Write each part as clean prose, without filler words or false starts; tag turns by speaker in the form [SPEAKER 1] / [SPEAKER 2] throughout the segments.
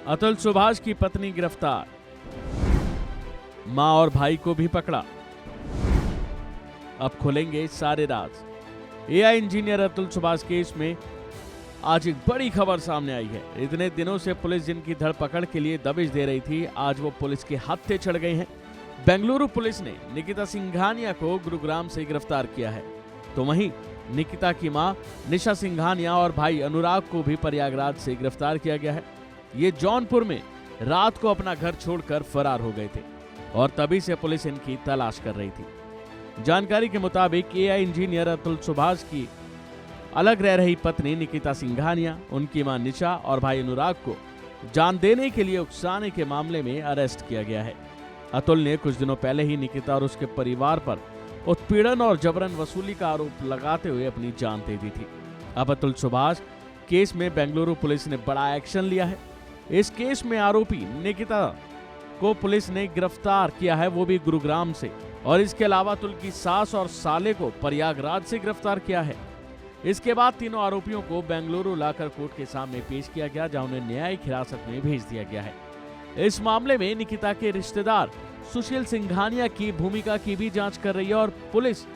[SPEAKER 1] अतुल सुभाष की पत्नी गिरफ्तार, मां और भाई को भी पकड़ा। अब खुलेंगे सारे राज। AI engineer Atul Subhash case में आज एक बड़ी खबर सामने आई है। इतने दिनों से पुलिस जिनकी धरपकड़ के लिए दबिश दे रही थी, आज वो पुलिस के हत्थे चढ़ गए हैं। बेंगलुरु पुलिस ने निकिता सिंघानिया को गुरुग्राम से गिरफ्तार किया है, तो वहीं निकिता की मां निशा सिंघानिया और भाई अनुराग को भी प्रयागराज से गिरफ्तार किया गया है। ये जौनपुर में रात को अपना घर छोड़कर फरार हो गए थे और तभी से पुलिस इनकी तलाश कर रही थी। जानकारी के मुताबिक एआई इंजीनियर अतुल सुभाष की अलग रह रही पत्नी निकिता सिंघानिया, उनकी मां निशा और भाई अनुराग को जान देने के लिए उकसाने के मामले में अरेस्ट किया गया है। अतुल ने कुछ दिनों पहले ही निकिता और उसके परिवार पर उत्पीड़न और जबरन वसूली का आरोप लगाते हुए अपनी जान दे दी थी। अब अतुल सुभाष केस में बेंगलुरु पुलिस ने बड़ा एक्शन लिया है। इस केस में आरोपी निकिता को पुलिस ने गिरफ्तार किया है, वो भी गुरुग्राम से, और इसके अलावा अतुल की सास और साले को प्रयागराज से गिरफ्तार किया है। इसके बाद तीनों आरोपियों को बेंगलुरु लाकर कोर्ट के सामने पेश किया गया, जहां उन्हें न्यायिक हिरासत में भेज दिया गया है। इस मामले में निकिता के रिश्तेदार सुशील सिंघानिया की भूमिका की भी जांच कर रही है और पुलिस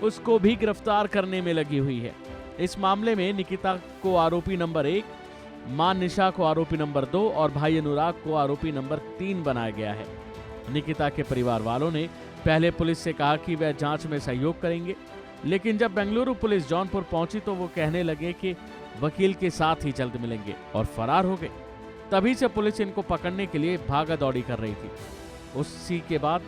[SPEAKER 1] उसको भी गिरफ्तार करने में लगी हुई है। इस मामले में निकिता को आरोपी नंबर 1, मां निशा को आरोपी नंबर 2 और भाई अनुराग को आरोपी नंबर 3 बनाया गया है। निकिता के परिवार वालों ने पहले पुलिस से कहा कि वह जांच में सहयोग करेंगे, लेकिन जब बेंगलुरु पुलिस जौनपुर पहुंची तो वो कहने लगे कि वकील के साथ ही जल्द मिलेंगे और फरार हो गए। तभी से पुलिस इनको पकड़ने के लिए भागा दौड़ी कर रही थी। उसी के बाद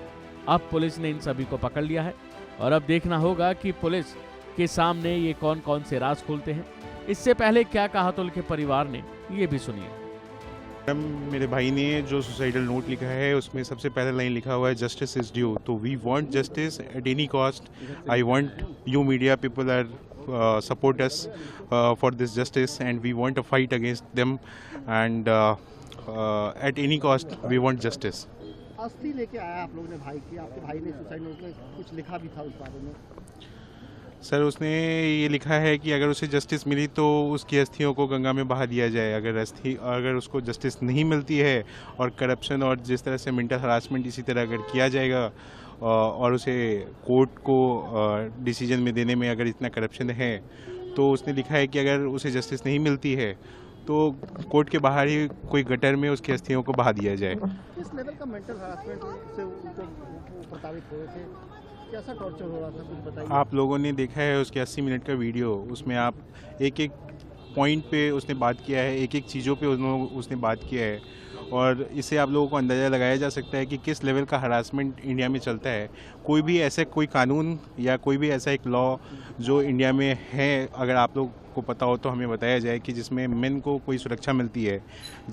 [SPEAKER 1] अब पुलिस ने इन सभी को पकड़ लिया है और अब देखना होगा कि पुलिस के सामने ये कौन कौन से राज खोलते हैं। इससे पहले क्या कहा अतुल के परिवार ने, ये भी सुनिए।
[SPEAKER 2] मेरे भाई ने जो सुसाइडल नोट लिखा है उसमें सबसे पहला लाइन लिखा हुआ है जस्टिस इज ड्यू। तो we want justice at any cost. I want you media people are support us for this justice and we want to fight against them and at any cost we want justice।
[SPEAKER 3] अस्थि लेके आया आप लोगों ने भाई की, आपके भाई ने सुसाइड नोट में कुछ लिखा भी था उस बारे में।
[SPEAKER 2] सर उसने ये लिखा है कि अगर उसे जस्टिस मिली तो उसकी अस्थियों को गंगा में बहा दिया जाए। अगर उसको जस्टिस नहीं मिलती है और करप्शन और जिस तरह से मेंटल हरासमेंट इसी तरह अगर किया जाएगा और उसे कोर्ट को डिसीजन में देने में अगर इतना करप्शन है, तो उसने लिखा है कि अगर उसे जस्टिस नहीं मिलती है तो कोर्ट के बाहर ही कोई गटर में उसकी अस्थियों को बहा दिया जाए।
[SPEAKER 3] किस लेवल का मेंटल हरासमेंट से उनको प्रताड़ित हुए थे, कैसा टॉर्चर हो रहा था, कुछ बताइए। आप
[SPEAKER 2] लोगों ने देखा है उसके 80 मिनट का वीडियो, उसमें आप एक एक पॉइंट पे उसने बात किया है, एक एक चीज़ों पे उसने बात किया है और इससे आप लोगों को अंदाज़ा लगाया जा सकता है कि किस लेवल का हरासमेंट इंडिया में चलता है। कोई कानून या कोई भी ऐसा एक लॉ जो इंडिया में है, अगर आप लोग को पता हो तो हमें बताया जाए कि जिसमें मेन को कोई सुरक्षा मिलती है।